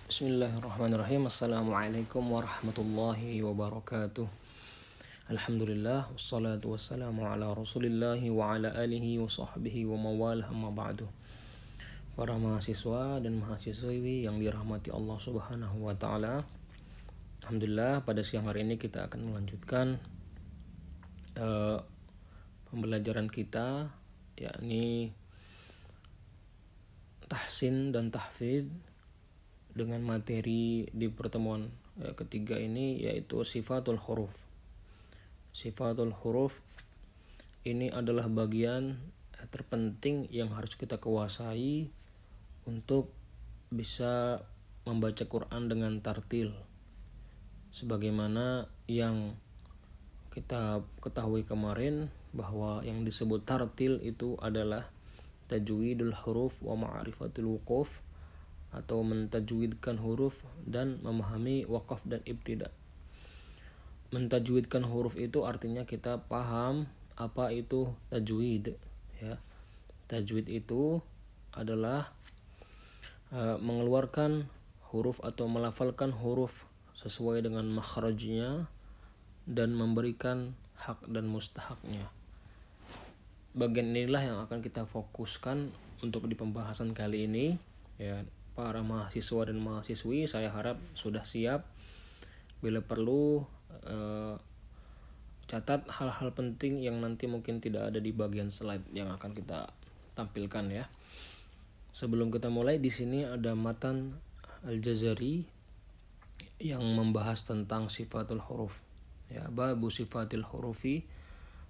Bismillahirrahmanirrahim. Assalamualaikum warahmatullahi wabarakatuh. Alhamdulillah wassalatu wassalamu ala rasulillahi wa ala alihi wa sahbihi wa mawalah amma ba'du. Para mahasiswa dan mahasiswi yang dirahmati Allah subhanahu wa ta'ala, Alhamdulillah pada siang hari ini kita akan melanjutkan pembelajaran kita, yakni tahsin dan tahfidz, dengan materi di pertemuan ketiga ini, yaitu sifatul huruf. Sifatul huruf ini adalah bagian terpenting yang harus kita kuasai untuk bisa membaca Quran dengan tartil, sebagaimana yang kita ketahui kemarin bahwa yang disebut tartil itu adalah tajwidul huruf wa ma'rifatul wuquf, atau mentajwidkan huruf dan memahami wakaf dan ibtida. Mentajwidkan huruf itu artinya kita paham apa itu tajwid, ya. Tajwid itu adalah mengeluarkan huruf atau melafalkan huruf sesuai dengan makhrajnya dan memberikan hak dan mustahaknya. Bagian inilah yang akan kita fokuskan untuk di pembahasan kali ini, ya. Para mahasiswa dan mahasiswi, saya harap sudah siap. Bila perlu catat hal-hal penting yang nanti mungkin tidak ada di bagian slide yang akan kita tampilkan, ya. Sebelum kita mulai, di sini ada matan Al-Jazari yang membahas tentang sifatul huruf, ya, babu sifatil hurufi.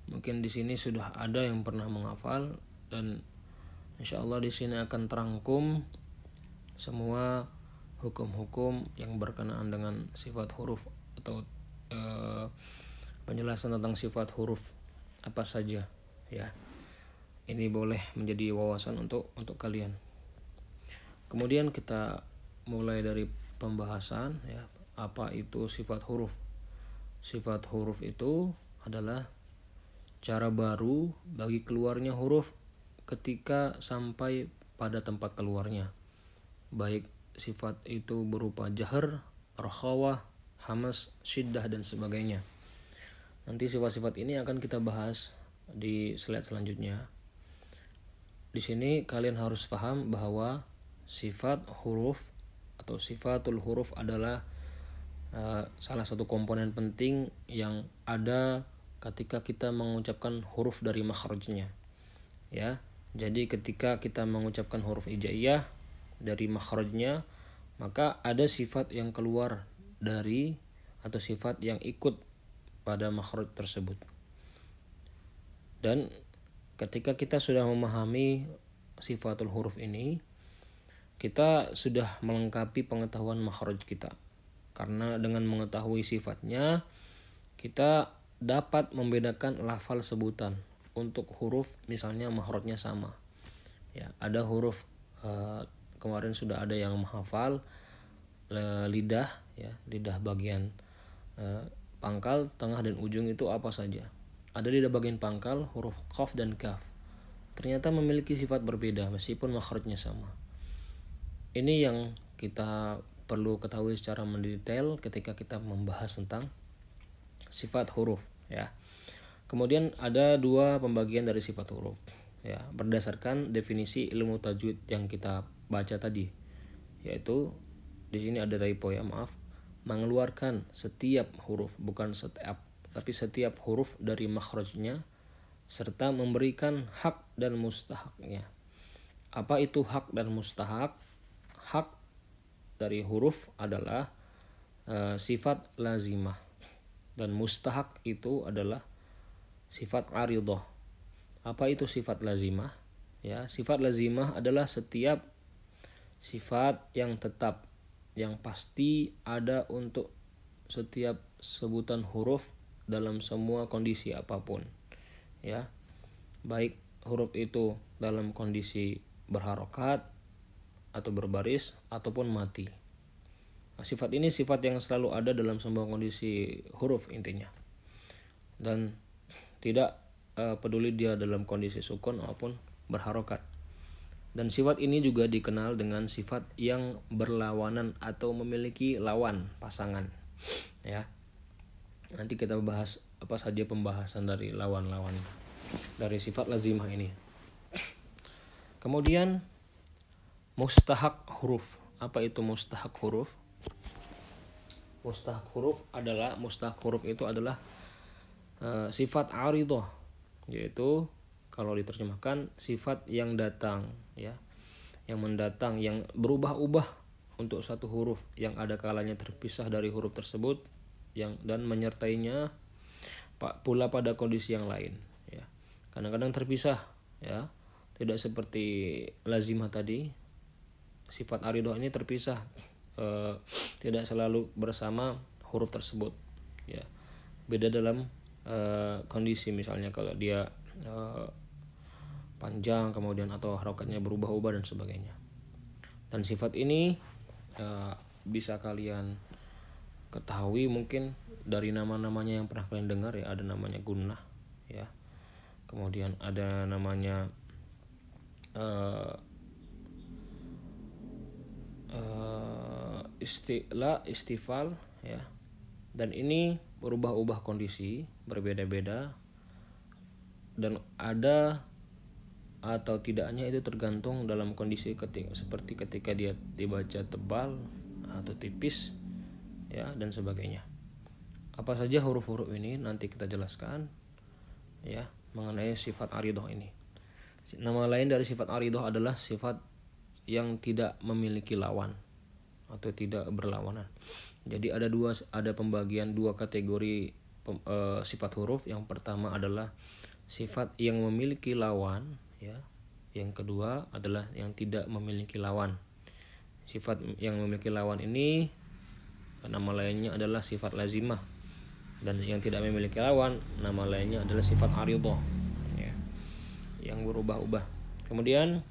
Mungkin di sini sudah ada yang pernah menghafal, dan insyaallah di sini akan terangkum semua hukum-hukum yang berkenaan dengan sifat huruf, atau penjelasan tentang sifat huruf apa saja, ya. Ini boleh menjadi wawasan untuk kalian. Kemudian kita mulai dari pembahasan, ya, apa itu sifat huruf. Sifat huruf itu adalah cara baru bagi keluarnya huruf ketika sampai pada tempat keluarnya, baik sifat itu berupa jahar, rakhawah, hamas, syiddah, dan sebagainya. Nanti sifat-sifat ini akan kita bahas di slide selanjutnya. Di sini kalian harus paham bahwa sifat huruf atau sifatul huruf adalah salah satu komponen penting yang ada ketika kita mengucapkan huruf dari makhrajnya, ya. Jadi ketika kita mengucapkan huruf hijaiyah dari makhrajnya, maka ada sifat yang keluar dari atau sifat yang ikut pada makhraj tersebut. Dan ketika kita sudah memahami sifatul huruf ini, kita sudah melengkapi pengetahuan makhraj kita. Karena dengan mengetahui sifatnya, kita dapat membedakan lafal sebutan untuk huruf, misalnya makhrajnya sama, ya. Ada huruf kemarin sudah ada yang menghafal lidah, ya, lidah bagian pangkal, tengah, dan ujung itu apa saja. Ada lidah bagian pangkal, huruf qaf dan kaf, ternyata memiliki sifat berbeda meskipun makhrajnya sama. Ini yang kita perlu ketahui secara mendetail ketika kita membahas tentang sifat huruf, ya. Kemudian ada dua pembagian dari sifat huruf, ya, berdasarkan definisi ilmu tajwid yang kita baca tadi, yaitu di sini ada typo, ya, maaf, mengeluarkan setiap huruf, bukan setiap, tapi setiap huruf dari makhrajnya serta memberikan hak dan mustahaknya. Apa itu hak dan mustahak? Hak dari huruf adalah sifat lazimah, dan mustahak itu adalah sifat aridah. Apa itu sifat lazimah? Ya, sifat lazimah adalah setiap sifat yang tetap, yang pasti ada untuk setiap sebutan huruf dalam semua kondisi apapun, ya. Baik huruf itu dalam kondisi berharokat atau berbaris ataupun mati. Nah, sifat ini sifat yang selalu ada dalam semua kondisi huruf intinya, dan tidak peduli dia dalam kondisi sukun maupun berharokat. Dan sifat ini juga dikenal dengan sifat yang berlawanan atau memiliki lawan pasangan. Ya. Nanti kita bahas apa saja pembahasan dari lawan-lawan dari sifat lazimah ini. Kemudian mustahak huruf. Apa itu mustahak huruf? Mustahak huruf itu adalah sifat aridah, yaitu kalau diterjemahkan sifat yang datang, ya, yang mendatang, yang berubah-ubah untuk satu huruf yang ada kalanya terpisah dari huruf tersebut, dan menyertainya pula pada kondisi yang lain, ya. Kadang-kadang terpisah, ya, tidak seperti lazimah tadi. Sifat aridah ini terpisah, tidak selalu bersama huruf tersebut, ya. Beda dalam kondisi, misalnya kalau dia panjang kemudian atau harokatnya berubah-ubah dan sebagainya. Dan sifat ini bisa kalian ketahui mungkin dari nama-namanya yang pernah kalian dengar, ya. Ada namanya gunnah, ya. Kemudian ada namanya istifal, ya. Dan ini berubah-ubah kondisi, berbeda-beda, dan ada atau tidaknya itu tergantung dalam kondisi seperti ketika dia dibaca tebal atau tipis, ya, dan sebagainya. Apa saja huruf-huruf ini nanti kita jelaskan, ya, mengenai sifat aridah ini. Nama lain dari sifat aridah adalah sifat yang tidak memiliki lawan atau tidak berlawanan. Jadi ada pembagian dua kategori sifat huruf. Yang pertama adalah sifat yang memiliki lawan, ya. Yang kedua adalah yang tidak memiliki lawan. Sifat yang memiliki lawan ini nama lainnya adalah sifat lazimah, dan yang tidak memiliki lawan nama lainnya adalah sifat aridah, ya, yang berubah-ubah. Kemudian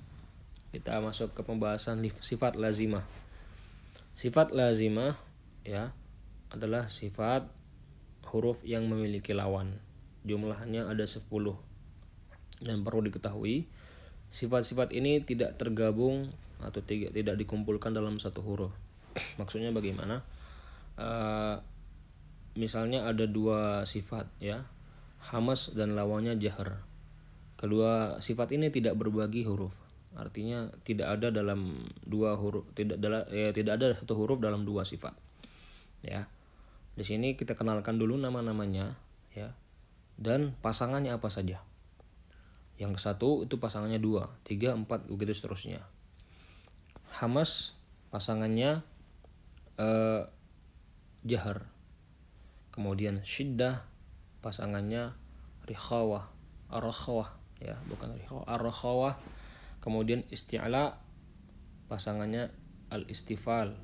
kita masuk ke pembahasan sifat lazimah. Sifat lazimah, ya, adalah sifat huruf yang memiliki lawan. Jumlahnya ada 10. Dan perlu diketahui, sifat-sifat ini tidak tergabung atau tidak dikumpulkan dalam satu huruf. Maksudnya bagaimana? Misalnya ada dua sifat, ya, hamas dan lawannya jahar. Kedua sifat ini tidak berbagi huruf. Artinya tidak ada dalam dua huruf, tidak ada satu huruf dalam dua sifat, ya. Di sini kita kenalkan dulu nama-namanya, ya, dan pasangannya apa saja. Yang satu itu pasangannya 2, 3, 4, begitu seterusnya. Hamas pasangannya jahar. Kemudian syiddah pasangannya rikhawah, ar-rakhawah, ya, bukan rikhawah, ar-rakhawah. Kemudian isti'la pasangannya al-istifal,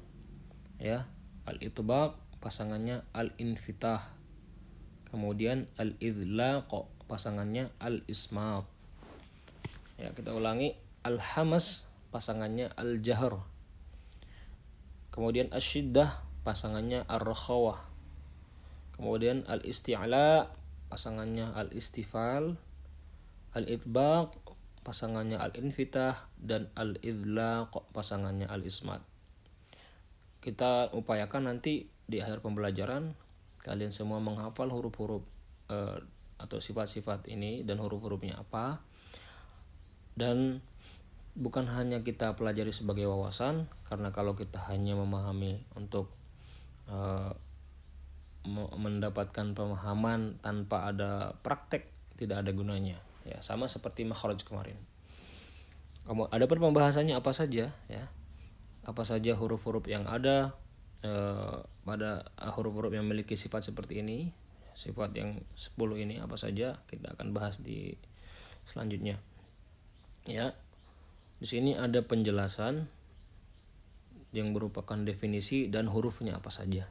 ya. Al-itbaq pasangannya al-infitah. Kemudian al-idlaq pasangannya al-ismat. Ya, kita ulangi. Al-hamas pasangannya al-jahr. Kemudian asyiddah pasangannya ar-rakhawah. Kemudian al-isti'la pasangannya al-istifal. Al-itbaq pasangannya al-infitah, dan al-idlaq pasangannya al-ismat. Kita upayakan nanti di akhir pembelajaran kalian semua menghafal huruf-huruf atau sifat-sifat ini dan huruf-hurufnya apa. Dan bukan hanya kita pelajari sebagai wawasan, karena kalau kita hanya memahami untuk mendapatkan pemahaman tanpa ada praktek, tidak ada gunanya, ya. Sama seperti makhraj kemarin. Ada pembahasannya apa saja, ya. Apa saja huruf-huruf yang ada pada huruf-huruf yang memiliki sifat seperti ini, sifat yang 10 ini apa saja, kita akan bahas di selanjutnya, ya. Di sini ada penjelasan yang merupakan definisi dan hurufnya apa saja.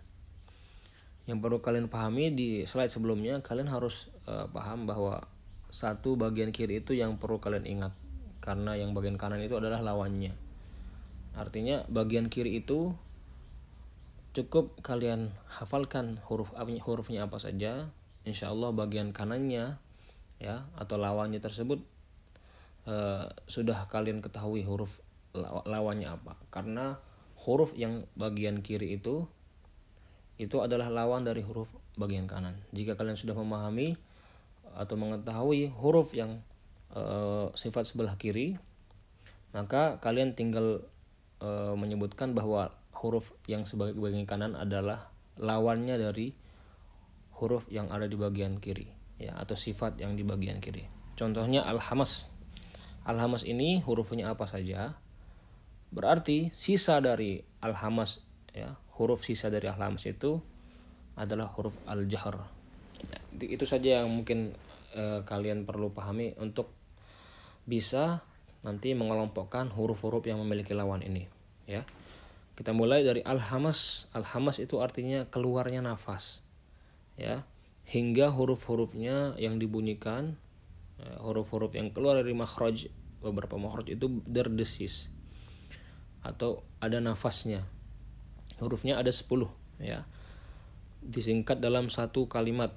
Yang perlu kalian pahami, di slide sebelumnya kalian harus paham bahwa satu bagian kiri itu yang perlu kalian ingat, karena yang bagian kanan itu adalah lawannya. Artinya bagian kiri itu cukup kalian hafalkan hurufnya apa saja. Insya Allah bagian kanannya, ya, atau lawannya tersebut sudah kalian ketahui huruf lawannya apa. Karena huruf yang bagian kiri itu adalah lawan dari huruf bagian kanan. Jika kalian sudah memahami atau mengetahui huruf yang sifat sebelah kiri, maka kalian tinggal menyebutkan bahwa huruf yang sebagai bagian kanan adalah lawannya dari huruf yang ada di bagian kiri, ya, atau sifat yang di bagian kiri. Contohnya al-hamas. Al-hamas ini hurufnya apa saja? Berarti sisa dari al-hamas, ya, huruf sisa dari al-hamas itu adalah huruf al-jahr. Itu saja yang mungkin kalian perlu pahami untuk bisa nanti mengelompokkan huruf-huruf yang memiliki lawan ini, ya. Kita mulai dari al-hamas. Al-hamas itu artinya keluarnya nafas, ya, hingga huruf-hurufnya yang dibunyikan, huruf-huruf yang keluar dari makhraj, beberapa makhraj itu berdesis atau ada nafasnya. Hurufnya ada 10, ya, disingkat dalam satu kalimat,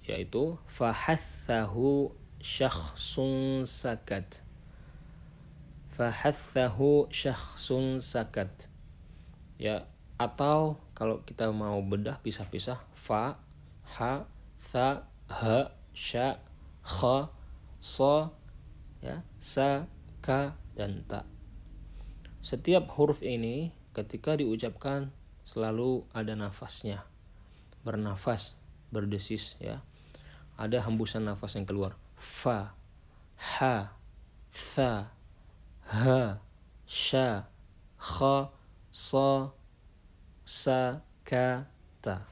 yaitu fahassahu syakhsun sakat. Fahassahu syakhsun sakat, ya, atau kalau kita mau bedah pisah-pisah, fa, ha, sa, ha, sya, kha, so, ya, sa, ka, dan ta. Setiap huruf ini ketika diucapkan selalu ada nafasnya, bernafas, berdesis, ya, ada hembusan nafas yang keluar. Fa, ha, sa, ha, sya, kha, so, sa, ka, ta.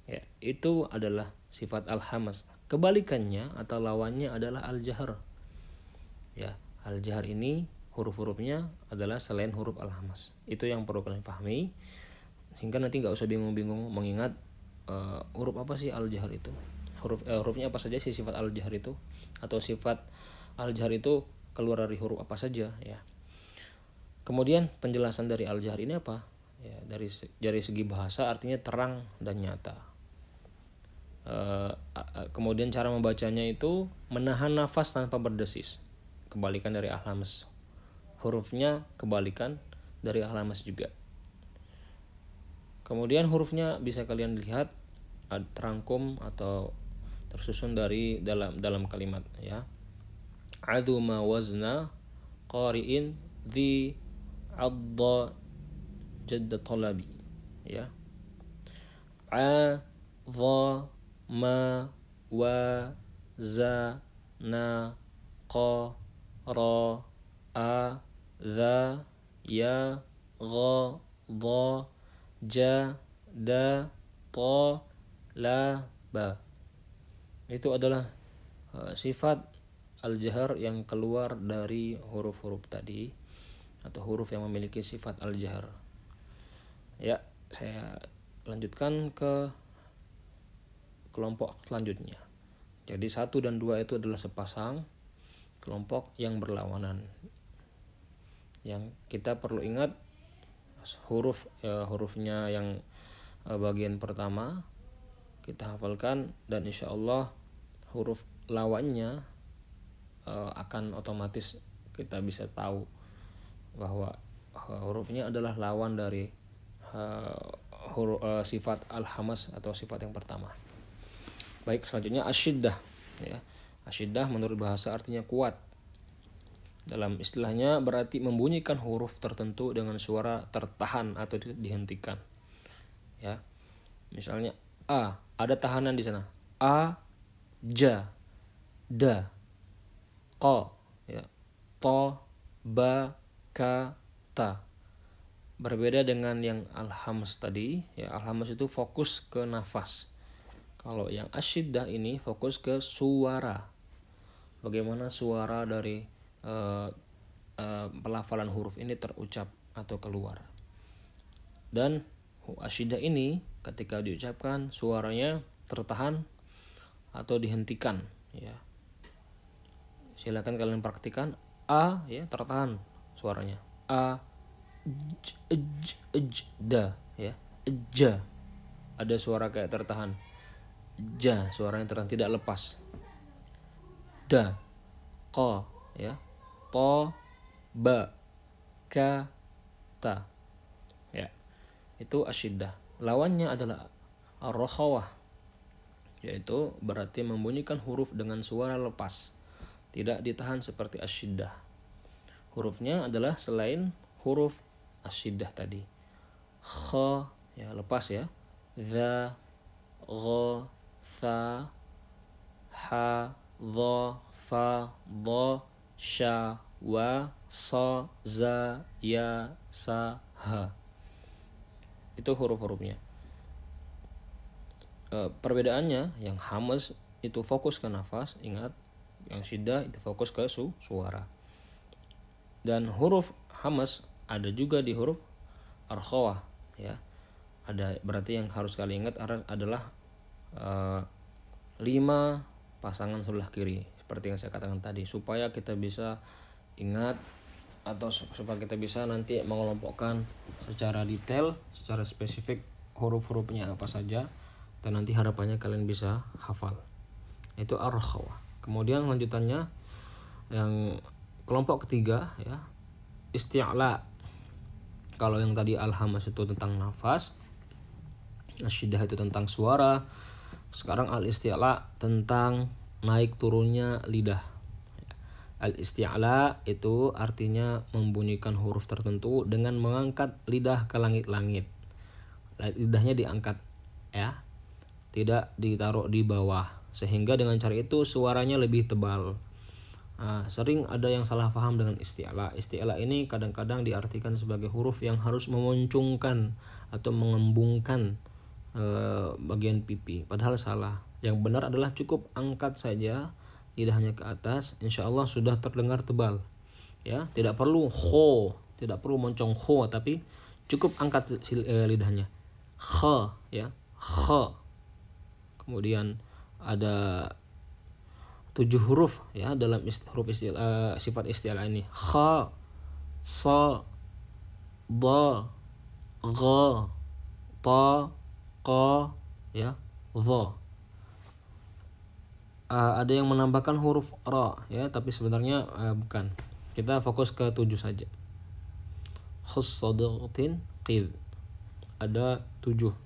Ya, itu adalah sifat al-hamas. Kebalikannya atau lawannya adalah al-jahr. Ya, al-jahr ini huruf-hurufnya adalah selain huruf al-hamas. Itu yang perlu kalian pahami, sehingga nanti nggak usah bingung-bingung mengingat huruf apa sih al-jahr itu. Hurufnya apa saja sih sifat al-jahr itu, atau sifat al-jahr itu keluar dari huruf apa saja, ya. Kemudian penjelasan dari al-jahr ini apa? Ya, dari segi bahasa artinya terang dan nyata. Kemudian cara membacanya itu menahan nafas tanpa berdesis. Kebalikan dari al-hamas. Hurufnya kebalikan dari al-hamas juga. Kemudian hurufnya bisa kalian lihat terangkum atau tersusun dari dalam kalimat, ya. Aduma wazna qari'in dhi adda jadda talabi, ya. A dha ma wa za na qa ra a dha ya gha dha ja da ta la ba. Itu adalah sifat al-jahr yang keluar dari huruf-huruf tadi, atau huruf yang memiliki sifat al-jahr. Ya, saya lanjutkan ke kelompok selanjutnya. Jadi 1 dan 2 itu adalah sepasang kelompok yang berlawanan. Yang kita perlu ingat hurufnya yang bagian pertama kita hafalkan, dan insya Allah huruf lawannya akan otomatis kita bisa tahu bahwa hurufnya adalah lawan dari sifat al-hamas atau sifat yang pertama. Baik, selanjutnya asyiddah, ya. Asyiddah menurut bahasa artinya kuat. Dalam istilahnya berarti membunyikan huruf tertentu dengan suara tertahan atau dihentikan, ya. Misalnya a, ada tahanan di sana. A, ja, da, qa, ya, to, ba, ka, ta. Berbeda dengan yang al-hamas tadi, ya. Al-hamas itu fokus ke nafas. Kalau yang asyiddah ini fokus ke suara. Bagaimana suara dari pelafalan huruf ini terucap atau keluar. Dan asyiddah ini ketika diucapkan suaranya tertahan atau dihentikan, ya. Silakan kalian praktikan. A, ya, tertahan suaranya. A, da, ya. Ja, ada suara kayak tertahan. Ja, suaranya tertahan, tidak lepas. Da, qa, ya. To, ba, ka, ta. Ya. Itu asyiddah. Lawannya adalah ar-rakhawah, yaitu berarti membunyikan huruf dengan suara lepas, tidak ditahan seperti asyiddah. Hurufnya adalah selain huruf asyiddah tadi. Kha, ya lepas ya. Za, gha, sa, ha, dha, fa, dha, sha, wa, sa, za, ya, sa, ha. Itu huruf-hurufnya. Perbedaannya, yang hamas itu fokus ke nafas, ingat. Yang syiddah itu fokus ke suara. Dan huruf hamas ada juga di huruf ar-khawah, ya. Ada, berarti yang harus kalian ingat adalah 5 pasangan sebelah kiri, seperti yang saya katakan tadi, supaya kita bisa ingat atau supaya kita bisa nanti mengelompokkan secara detail, secara spesifik huruf-hurufnya apa saja, dan nanti harapannya kalian bisa hafal. Itu ar-khawah. Kemudian lanjutannya yang kelompok ketiga, ya, isti'la. Kalau yang tadi al-hamas itu tentang nafas, asyiddah itu tentang suara, sekarang al-isti'la tentang naik turunnya lidah. Al-isti'la itu artinya membunyikan huruf tertentu dengan mengangkat lidah ke langit-langit. Lidahnya diangkat, ya, tidak ditaruh di bawah, sehingga dengan cara itu suaranya lebih tebal. Sering ada yang salah paham dengan isti'la. Isti'la ini kadang-kadang diartikan sebagai huruf yang harus memoncungkan atau mengembungkan bagian pipi, padahal salah. Yang benar adalah cukup angkat saja lidahnya ke atas, insya Allah sudah terdengar tebal, ya. Tidak perlu kho, tidak perlu moncong kho, tapi cukup angkat lidahnya. Kha, ya, kha. Kemudian ada 7 huruf, ya, dalam huruf sifat isti'la ini. Kha, sa, da, gha, ta, qa, ya, dha. Ada yang menambahkan huruf ra, ya, tapi sebenarnya bukan. Kita fokus ke 7 saja. Khussadatin qid. Ada 7.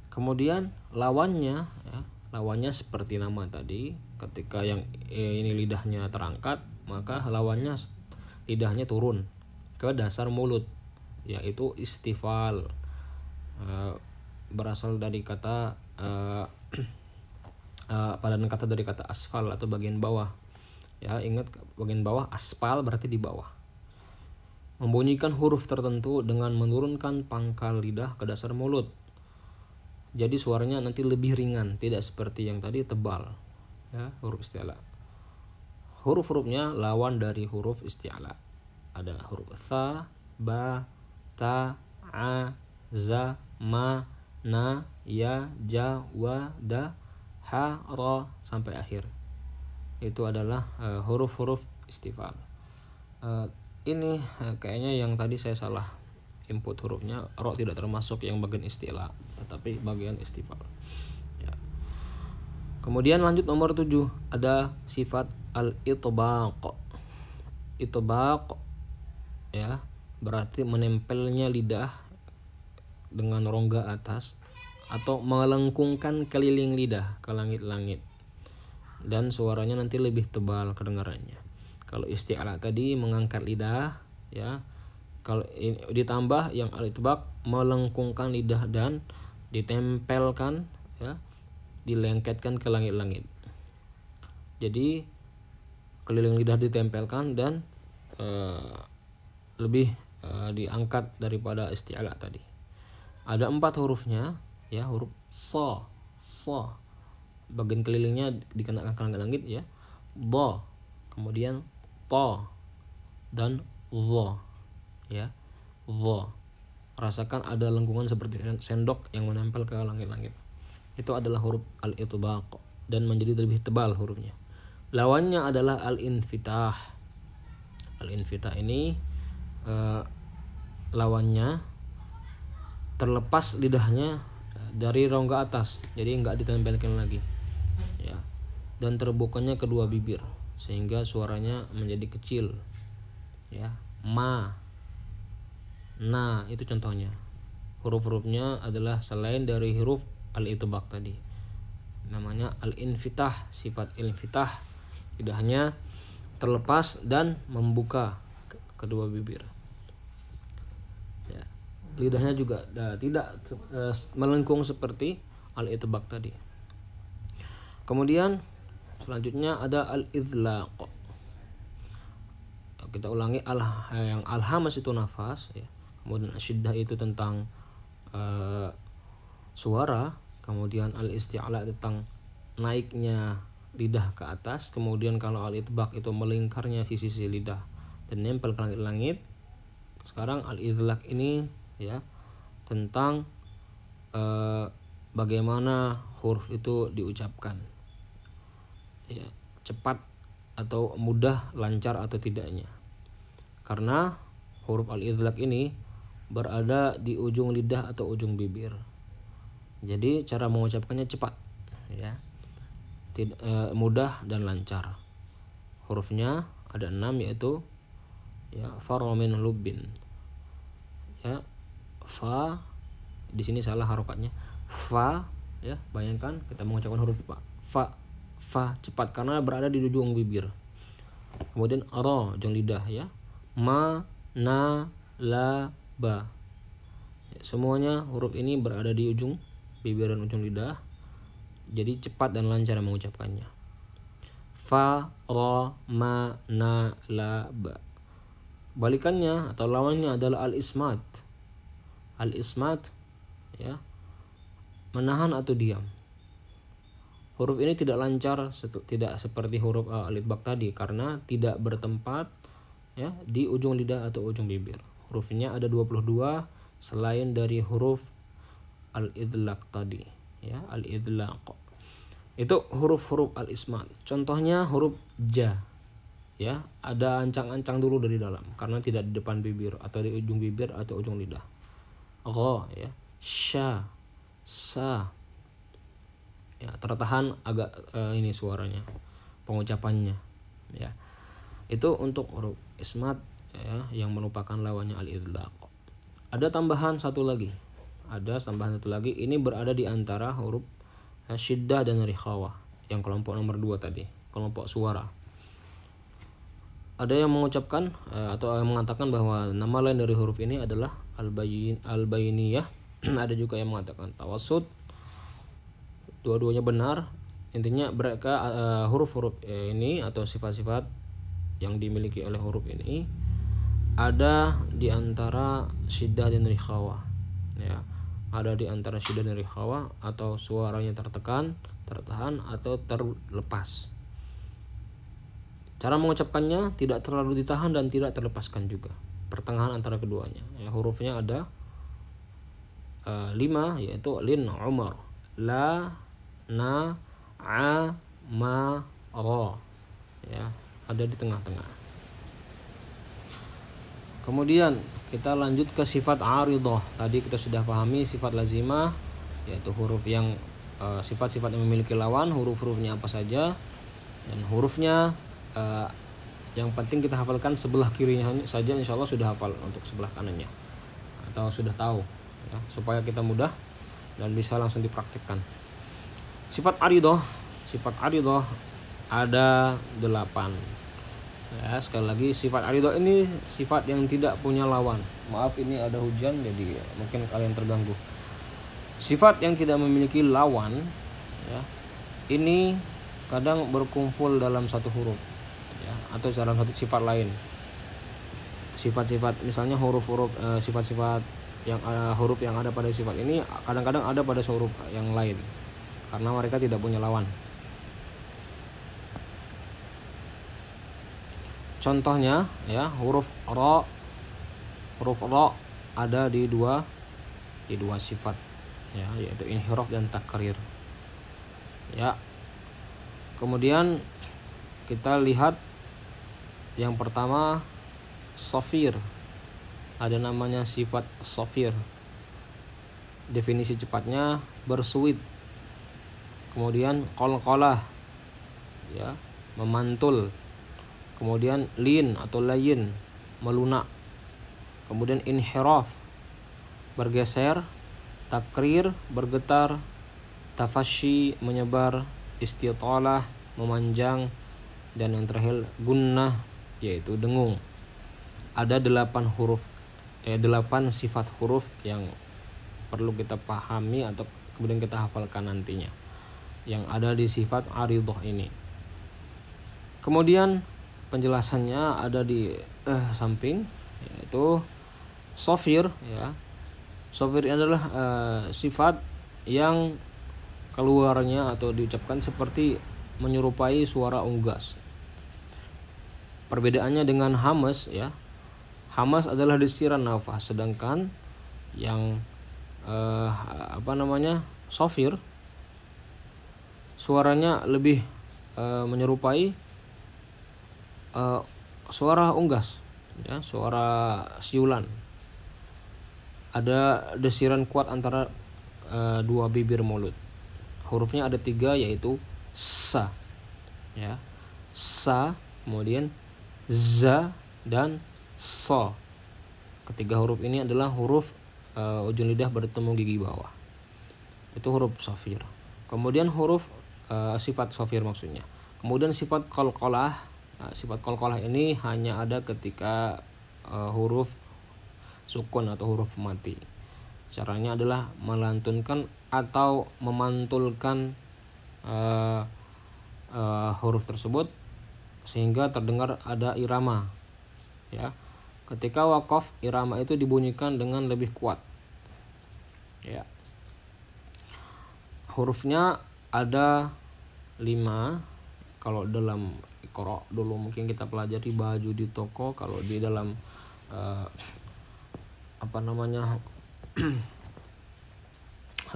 Kemudian lawannya, ya, lawannya seperti nama tadi, ketika yang ini lidahnya terangkat, maka lawannya lidahnya turun ke dasar mulut, yaitu istifal. Berasal dari kata padanan kata dari kata asfal atau bagian bawah, ya. Ingat, bagian bawah, aspal berarti di bawah. Membunyikan huruf tertentu dengan menurunkan pangkal lidah ke dasar mulut, jadi suaranya nanti lebih ringan, tidak seperti yang tadi tebal, ya, huruf isti'la. Huruf-hurufnya lawan dari huruf isti'la. Ada huruf tha, ba, ta, a, za, ma, na, ya, ja, wa, da, ha, ra, sampai akhir. Itu adalah huruf-huruf istifal. Ini kayaknya yang tadi saya salah input hurufnya. Ra tidak termasuk yang bagian isti'la, tetapi bagian istifal, ya. Kemudian lanjut nomor 7, ada sifat al-itbaq. Itbaq, ya, berarti menempelnya lidah dengan rongga atas atau melengkungkan keliling lidah ke langit-langit, dan suaranya nanti lebih tebal kedengarannya. Kalau isti'la tadi mengangkat lidah, ya. Kalau ditambah yang al-itbaq melengkungkan lidah dan ditempelkan, ya, dilengketkan ke langit-langit. Jadi keliling lidah ditempelkan dan lebih diangkat daripada isti'la tadi. Ada 4 hurufnya, ya, huruf sa, bagian kelilingnya dikenakan ke langit, ya. Ba, kemudian ta, dan dha, ya, dha. Rasakan ada lengkungan seperti sendok yang menempel ke langit-langit. Itu adalah huruf al-itbaq dan menjadi lebih tebal hurufnya. Lawannya adalah al-infitah. Al-infitah ini lawannya terlepas lidahnya dari rongga atas, jadi nggak ditempelkan lagi, ya, dan terbukanya kedua bibir. sehingga suaranya menjadi kecil, ya. Ma, na, itu contohnya. Huruf-hurufnya adalah selain dari huruf al-itbaq tadi, namanya al-infitah, sifat infitah, lidahnya terlepas dan membuka kedua bibir, ya. Lidahnya juga tidak melengkung seperti al-itbaq tadi. Kemudian selanjutnya ada al-idlaq. Kita ulangi, yang al-hamas itu nafas, ya. Kemudian asyiddah itu tentang suara, kemudian al-isti'la tentang naiknya lidah ke atas, kemudian kalau al-itbaq itu melingkarnya sisi-sisi lidah dan nempel ke langit-langit. Sekarang al-idlaq ini, ya, tentang bagaimana huruf itu diucapkan, ya, cepat atau mudah, lancar atau tidaknya. Karena huruf al-idlaq ini berada di ujung lidah atau ujung bibir. Jadi cara mengucapkannya cepat, ya. Mudah dan lancar. Hurufnya ada 6, yaitu, ya, faromin lubin, ya. Fa, di sini salah harokatnya. Fa, ya, bayangkan kita mengucapkan huruf fa cepat karena berada di ujung bibir. Kemudian ra, ujung lidah, ya. Ma, na, la, ba, ya, semuanya huruf ini berada di ujung bibir dan ujung lidah. Jadi cepat dan lancar mengucapkannya. Fa, ra, ma, na, la, ba. Balikannya atau lawannya adalah al-ismat. Al-ismat, ya, menahan atau diam. Huruf ini tidak lancar, tidak seperti huruf al-itbaq tadi karena tidak bertempat, ya, di ujung lidah atau ujung bibir. Hurufnya ada 22 selain dari huruf al-idlaq tadi, ya, al-idlaq. Itu huruf-huruf al-ismat. Contohnya huruf ja, ya, ada ancang-ancang dulu dari dalam karena tidak di depan bibir atau di ujung bibir atau ujung lidah. Gha, ya, sya, sa, ya, tertahan agak ini suaranya, pengucapannya, ya. Itu untuk huruf ismat, ya, yang merupakan lawannya al-idlaq. Ada tambahan satu lagi. Ini berada di antara huruf syiddah dan rikhawah, yang kelompok nomor 2 tadi, kelompok suara. Ada yang mengucapkan atau yang mengatakan bahwa nama lain dari huruf ini adalah al-bainiyah. Ada juga yang mengatakan tawassut. Dua-duanya benar. Intinya mereka huruf-huruf ini atau sifat-sifat yang dimiliki oleh huruf ini ada di antara syiddah dan rikhawah, ya. Ada di antara syiddah dan rikhawah, atau suaranya tertekan, tertahan, atau terlepas. Cara mengucapkannya tidak terlalu ditahan dan tidak terlepaskan juga, pertengahan antara keduanya, ya. Hurufnya ada 5, yaitu lin, umar, la, na, a, ma, ra, ya, ada di tengah-tengah. Kemudian kita lanjut ke sifat aridah. Tadi kita sudah pahami sifat lazimah, yaitu huruf yang sifat-sifat yang memiliki lawan, huruf-hurufnya apa saja, dan hurufnya yang penting kita hafalkan sebelah kirinya saja, insyaallah sudah hafal untuk sebelah kanannya atau sudah tahu, ya, supaya kita mudah dan bisa langsung dipraktikkan. Sifat aridah ada 8. Ya, sekali lagi sifat aridah ini sifat yang tidak punya lawan. Maaf, ini ada hujan jadi mungkin kalian terganggu. Sifat yang tidak memiliki lawan, ya, ini kadang berkumpul dalam satu huruf, ya, atau dalam satu sifat lain. Sifat-sifat misalnya huruf-huruf sifat-sifat yang huruf yang ada pada sifat ini kadang-kadang ada pada huruf yang lain karena mereka tidak punya lawan. Contohnya, ya, huruf ra ada di dua sifat, ya, yaitu inhiraf dan takrir, ya. Kemudian kita lihat yang pertama sofir. Ada namanya sifat sofir. Definisi cepatnya bersuit. Kemudian qalqalah, ya, memantul. kemudian lin atau layin, melunak, kemudian inhiraf, bergeser, takrir, bergetar, tafashi, menyebar, istitalah, memanjang, dan yang terakhir gunnah, yaitu dengung. Ada 8 sifat huruf yang perlu kita pahami atau kemudian kita hafalkan nantinya yang ada di sifat aridhah ini. Kemudian penjelasannya ada di samping, yaitu shafir ya. Shafir adalah sifat yang keluarnya atau diucapkan seperti menyerupai suara unggas. Perbedaannya dengan hamas ya. Hamas adalah desiran nafas, sedangkan yang shafir suaranya lebih menyerupai suara unggas ya, suara siulan. Ada desiran kuat antara dua bibir mulut. Hurufnya ada 3, yaitu sa ya, sa, kemudian za, dan so. Ketiga huruf ini adalah huruf ujung lidah bertemu gigi bawah. Itu huruf shafir. Kemudian huruf sifat shafir maksudnya. Kemudian sifat qalqalah. Sifat qalqalah ini hanya ada ketika huruf sukun atau huruf mati. Caranya adalah melantunkan atau memantulkan huruf tersebut sehingga terdengar ada irama ya. Ketika waqaf, irama itu dibunyikan dengan lebih kuat ya. Hurufnya ada 5. Kalau dalam Iqra dulu mungkin kita pelajari baju di toko. Kalau di dalam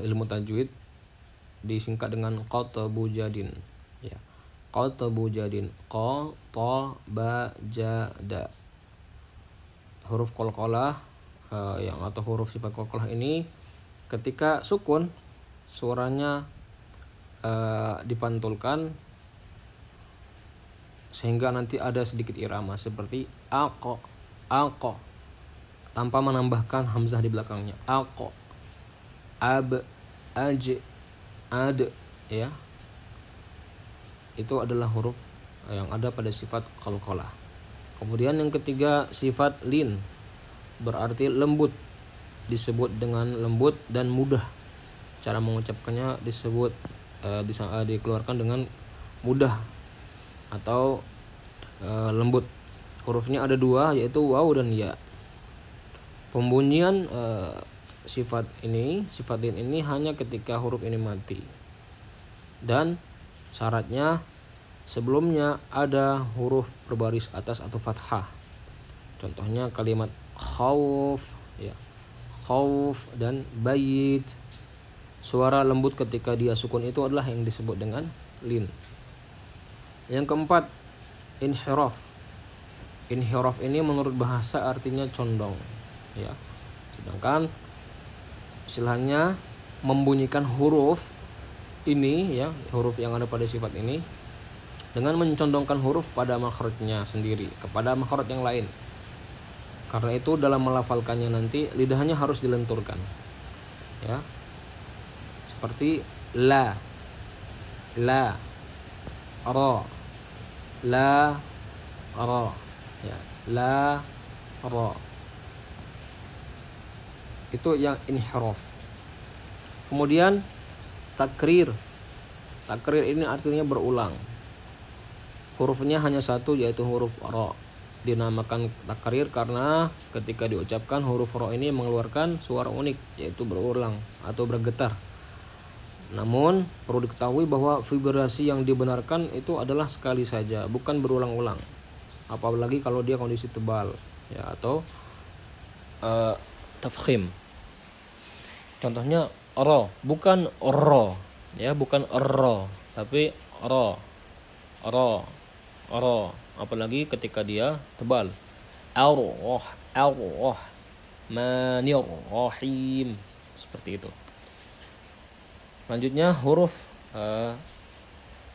ilmu tajwid disingkat dengan qatabu jadin ya. Qatabu jadin, qa ta ba ja da. Huruf qalqalah yang atau huruf sifat qalqalah ini ketika sukun suaranya dipantulkan sehingga nanti ada sedikit irama seperti aqa, aqa, tanpa menambahkan hamzah di belakangnya. Aqa, ab, aj, ad ya. Itu adalah huruf yang ada pada sifat qalqalah. Kemudian yang ketiga sifat lin, berarti lembut, disebut dengan lembut dan mudah. Cara mengucapkannya disebut dikeluarkan dengan mudah atau lembut. Hurufnya ada 2, yaitu waw dan ya. Pembunyian sifat lin ini hanya ketika huruf ini mati. Dan syaratnya sebelumnya ada huruf berbaris atas atau fathah. Contohnya kalimat khauf ya. Khauf dan bayit. Suara lembut ketika dia sukun itu adalah yang disebut dengan lin. Yang keempat, inhiraf. Inhiraf ini menurut bahasa artinya condong ya. Sedangkan istilahnya membunyikan huruf ini ya, huruf yang ada pada sifat ini dengan mencondongkan huruf pada makhrajnya sendiri kepada makhraj yang lain. Karena itu dalam melafalkannya nanti lidahnya harus dilenturkan ya. Seperti la, la, ra, la, ra ya, la, ra. Itu yang inhiraf. Kemudian takrir. Takrir ini artinya berulang. Hurufnya hanya 1, yaitu huruf ra. Dinamakan takrir karena ketika diucapkan huruf ra ini mengeluarkan suara unik, yaitu berulang atau bergetar. Namun perlu diketahui bahwa vibrasi yang dibenarkan itu adalah sekali saja, bukan berulang-ulang. Apalagi kalau dia kondisi tebal ya, atau tafkhim. Contohnya ra, bukan ra ya, bukan ra, tapi ra, ra, ra. Apalagi ketika dia tebal. Allah, Allah, manir rahim, seperti itu. Selanjutnya huruf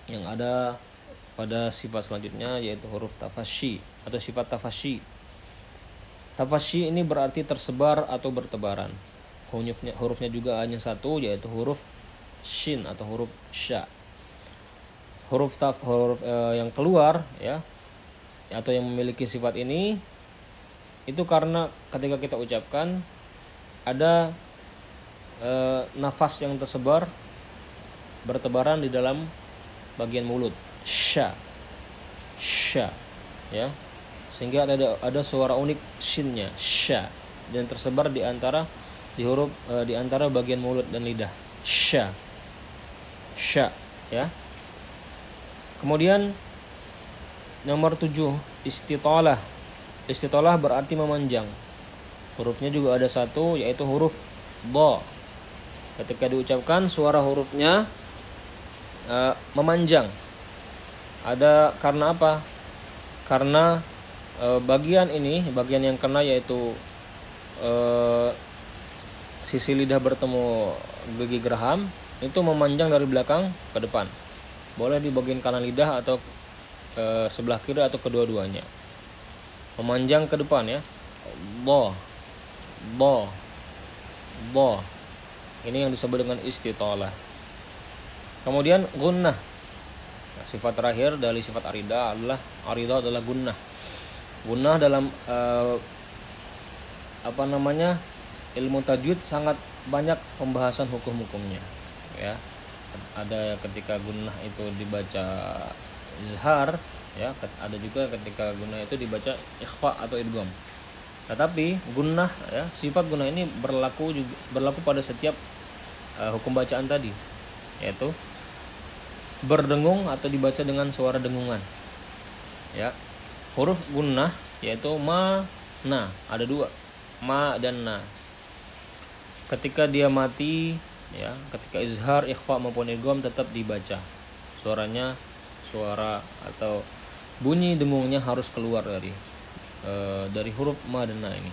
yang ada pada sifat selanjutnya, yaitu huruf tafasyi atau sifat tafasyi. Tafasyi ini berarti tersebar atau bertebaran. Hurufnya juga hanya satu, yaitu huruf shin atau huruf sya. Huruf yang keluar ya atau yang memiliki sifat ini itu karena ketika kita ucapkan ada nafas yang tersebar bertebaran di dalam bagian mulut, sya ya, sehingga ada suara unik shinnya, sya, dan tersebar di antara di antara bagian mulut dan lidah, sya ya. Kemudian nomor 7, istitalah. Istitalah berarti memanjang. Hurufnya juga ada satu, yaitu huruf dha. Ketika diucapkan suara hurufnya memanjang. Ada karena apa? Karena bagian yang kena, yaitu sisi lidah bertemu gigi geraham, itu memanjang dari belakang ke depan. Boleh di bagian kanan lidah atau sebelah kiri atau kedua-duanya. Memanjang ke depan ya. Dha. Ini yang disebut dengan istitalah. Kemudian gunnah. Nah, sifat terakhir dari sifat arida adalah gunnah. Gunnah dalam ilmu tajwid sangat banyak pembahasan hukum-hukumnya ya. Ada ketika gunnah itu dibaca izhar ya, ada juga ketika gunnah itu dibaca ikhfa atau idgham. Tetapi gunnah ya, sifat gunnah ini berlaku pada setiap hukum bacaan tadi, yaitu berdengung atau dibaca dengan suara dengungan ya. Huruf gunnah yaitu ma, na, ada dua, ma dan na. Ketika dia mati ya, ketika izhar, ikhfa maupun idgham tetap dibaca. Suara atau bunyi dengungnya harus keluar dari huruf ma dan na ini.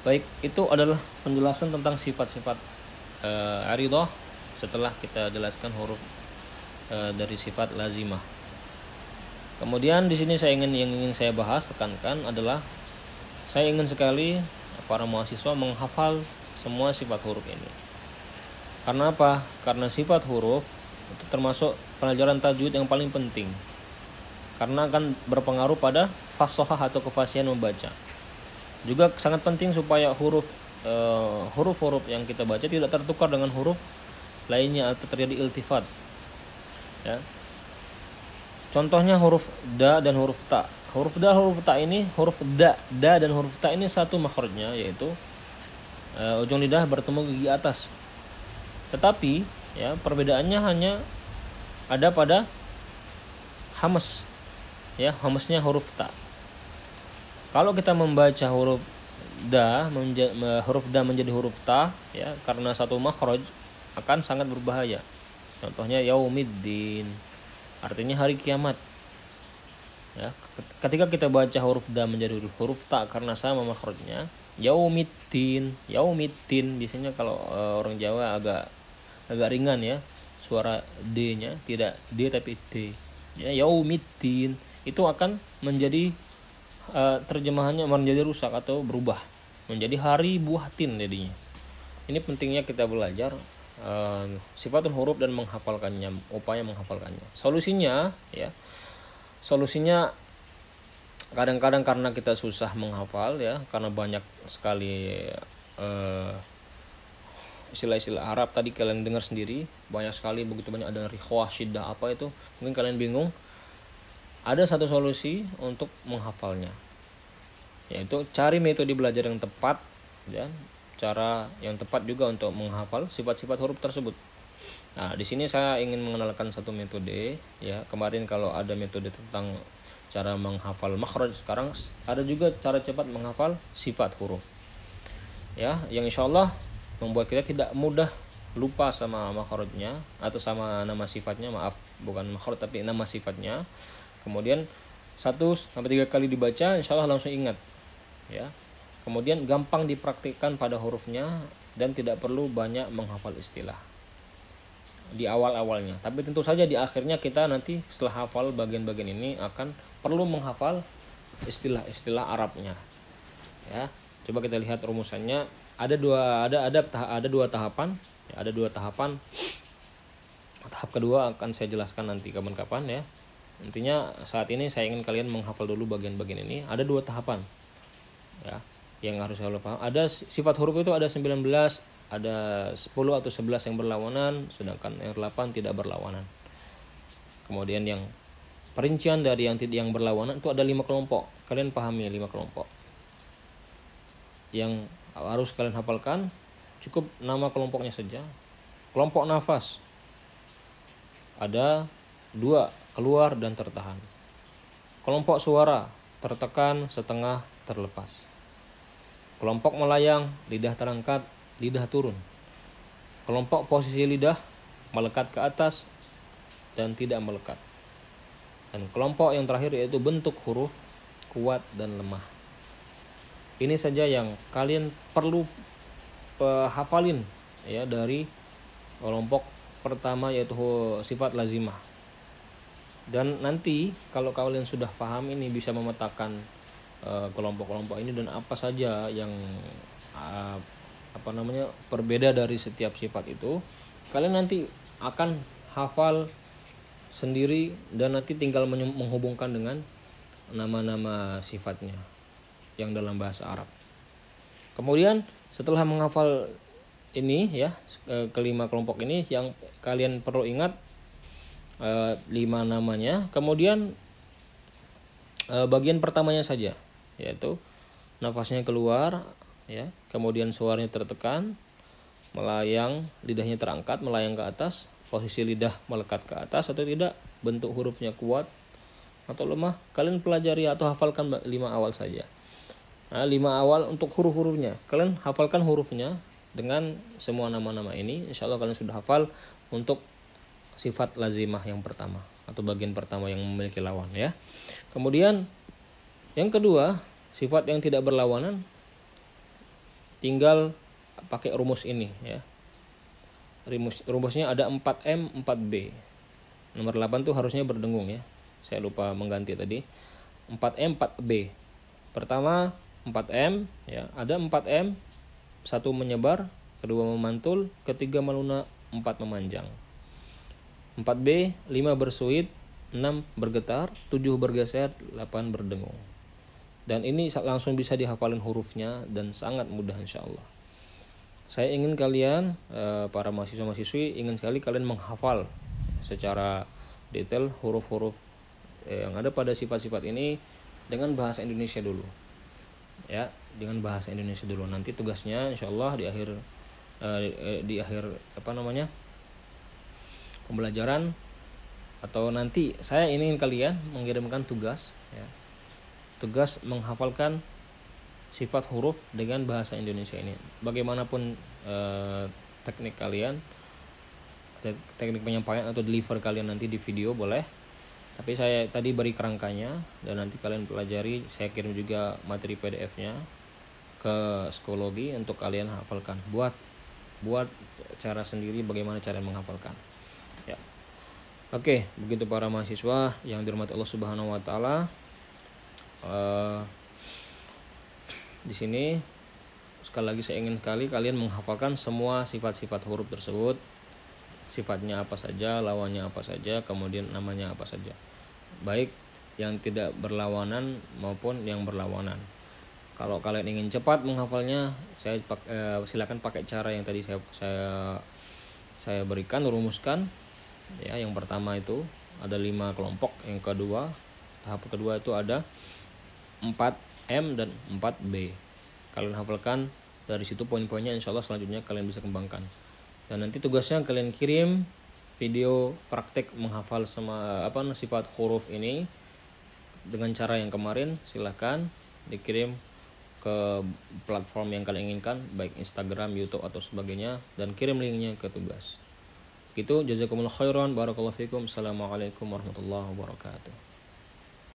Baik, itu adalah penjelasan tentang sifat-sifat aridah setelah kita jelaskan huruf dari sifat lazimah. Kemudian di sini yang ingin saya bahas, tekankan adalah saya ingin sekali para mahasiswa menghafal semua sifat huruf ini. Karena apa? Karena sifat huruf itu termasuk pelajaran tajwid yang paling penting. Karena akan berpengaruh pada fasahah atau kefasihan membaca. Juga sangat penting supaya huruf-huruf yang kita baca tidak tertukar dengan huruf lainnya atau terjadi iltifat. Ya. Contohnya huruf da dan huruf ta. Huruf ta ini, huruf da dan huruf ta ini satu makhrajnya, yaitu ujung lidah bertemu gigi atas. Tetapi ya, perbedaannya hanya ada pada hamas. Ya, hamasnya huruf ta. Kalau kita membaca huruf da menjadi huruf ta ya, karena satu makhraj akan sangat berbahaya. Contohnya yaumiddin, artinya hari kiamat. Ya, ketika kita baca huruf da menjadi huruf ta karena sama makhrajnya, yaumiddin. Biasanya kalau orang Jawa agak ringan ya, suara d-nya tidak d tapi d. Ya, yaumiddin itu akan menjadi terjemahannya menjadi rusak atau berubah menjadi hari buah tin jadinya. Ini pentingnya kita belajar sifatul huruf dan menghafalkannya, upaya menghafalkannya. Solusinya kadang-kadang karena kita susah menghafal ya, karena banyak sekali istilah-istilah Arab tadi kalian dengar sendiri, banyak sekali, begitu banyak, ada rikhwah, syiddah, apa itu, mungkin kalian bingung. Ada satu solusi untuk menghafalnya, yaitu cari metode belajar yang tepat ya, cara yang tepat juga untuk menghafal sifat-sifat huruf tersebut. Nah, di sini saya ingin mengenalkan satu metode ya. Kemarin kalau ada metode tentang cara menghafal makhraj, sekarang ada juga cara cepat menghafal sifat huruf. Ya, yang insyaallah membuat kita tidak mudah lupa sama makhrajnya atau sama nama sifatnya, bukan makhraj tapi nama sifatnya. Kemudian 1-3 kali dibaca insyaallah langsung ingat ya. Kemudian gampang dipraktikkan pada hurufnya dan tidak perlu banyak menghafal istilah. di awal-awalnya. Tapi tentu saja di akhirnya kita nanti setelah hafal bagian-bagian ini akan perlu menghafal istilah-istilah Arabnya. Ya, coba kita lihat rumusannya. Ada dua tahapan. Ya, ada dua tahapan. Tahap kedua akan saya jelaskan nanti kapan-kapan ya. Intinya saat ini saya ingin kalian menghafal dulu bagian-bagian ini. Ada dua tahapan. Ya, yang harus kalian paham. Ada sifat huruf itu ada 19, ada 10 atau 11 yang berlawanan, sedangkan yang 8 tidak berlawanan. Kemudian yang perincian dari yang berlawanan itu ada 5 kelompok. Kalian pahami 5 kelompok. Yang harus kalian hafalkan cukup nama kelompoknya saja. Kelompok nafas ada 2, keluar dan tertahan. Kelompok suara, tertekan, setengah, terlepas. Kelompok melayang, lidah terangkat, lidah turun. Kelompok posisi lidah, melekat ke atas dan tidak melekat. Dan kelompok yang terakhir yaitu bentuk huruf, kuat dan lemah. Ini saja yang kalian perlu hafalin ya dari kelompok pertama yaitu sifat lazimah. Dan nanti kalau kalian sudah paham ini bisa memetakan kelompok-kelompok ini dan apa saja yang berbeda dari setiap sifat itu, kalian nanti akan hafal sendiri dan nanti tinggal menghubungkan dengan nama-nama sifatnya yang dalam bahasa Arab. Kemudian setelah menghafal ini ya, kelima kelompok ini yang kalian perlu ingat 5 namanya. Kemudian bagian pertamanya saja, yaitu nafasnya keluar ya, kemudian suaranya tertekan, melayang, lidahnya terangkat, melayang ke atas, posisi lidah melekat ke atas atau tidak, bentuk hurufnya kuat atau lemah. Kalian pelajari atau hafalkan 5 awal saja. Nah, 5 awal untuk huruf-hurufnya. Kalian hafalkan hurufnya dengan semua nama-nama ini. Insya Allah kalian sudah hafal untuk sifat lazimah yang pertama atau bagian pertama yang memiliki lawan ya. Kemudian yang kedua, sifat yang tidak berlawanan, tinggal pakai rumus ini ya. Rumusnya ada 4M 4B. Nomor 8 tuh harusnya berdengung ya. Saya lupa mengganti tadi. 4M 4B. Pertama 4M ya, ada 4M, 1 menyebar, kedua memantul, ketiga melunak, 4 memanjang. 4B, 5 bersuit, 6 bergetar, 7 bergeser, 8 berdengung. Dan ini langsung bisa dihafalin hurufnya dan sangat mudah insya Allah. Saya ingin kalian, para mahasiswa-mahasiswi, ingin sekali kalian menghafal secara detail huruf-huruf yang ada pada sifat-sifat ini dengan bahasa Indonesia dulu. Ya, dengan bahasa Indonesia dulu. Nanti tugasnya insya Allah di akhir pembelajaran atau nanti saya ingin kalian mengirimkan tugas ya. Tugas menghafalkan sifat huruf dengan bahasa Indonesia ini. Bagaimanapun teknik kalian, teknik penyampaian atau deliver kalian nanti di video boleh. Tapi saya tadi beri kerangkanya dan nanti kalian pelajari. Saya kirim juga materi PDF-nya ke psikologi untuk kalian hafalkan. Buat cara sendiri bagaimana cara menghafalkan. Ya. Oke, begitu para mahasiswa yang dirahmati Allah Subhanahu wa taala. Di sini sekali lagi saya ingin sekali kalian menghafalkan semua sifat-sifat huruf tersebut. Sifatnya apa saja, lawannya apa saja, kemudian namanya apa saja. Baik yang tidak berlawanan maupun yang berlawanan. Kalau kalian ingin cepat menghafalnya, silakan pakai cara yang tadi saya berikan, rumuskan. Ya, yang pertama itu ada 5 kelompok, yang kedua, tahap kedua itu ada 4M dan 4B. Kalian hafalkan dari situ poin-poinnya, insya Allah selanjutnya kalian bisa kembangkan. Dan nanti tugasnya kalian kirim video praktek menghafal sifat huruf ini dengan cara yang kemarin. Silahkan dikirim ke platform yang kalian inginkan, baik Instagram, YouTube atau sebagainya, dan kirim linknya ke tugas. Gitu, jazakumullah khairan, barakallahu fikum, assalamualaikum warahmatullahi wabarakatuh.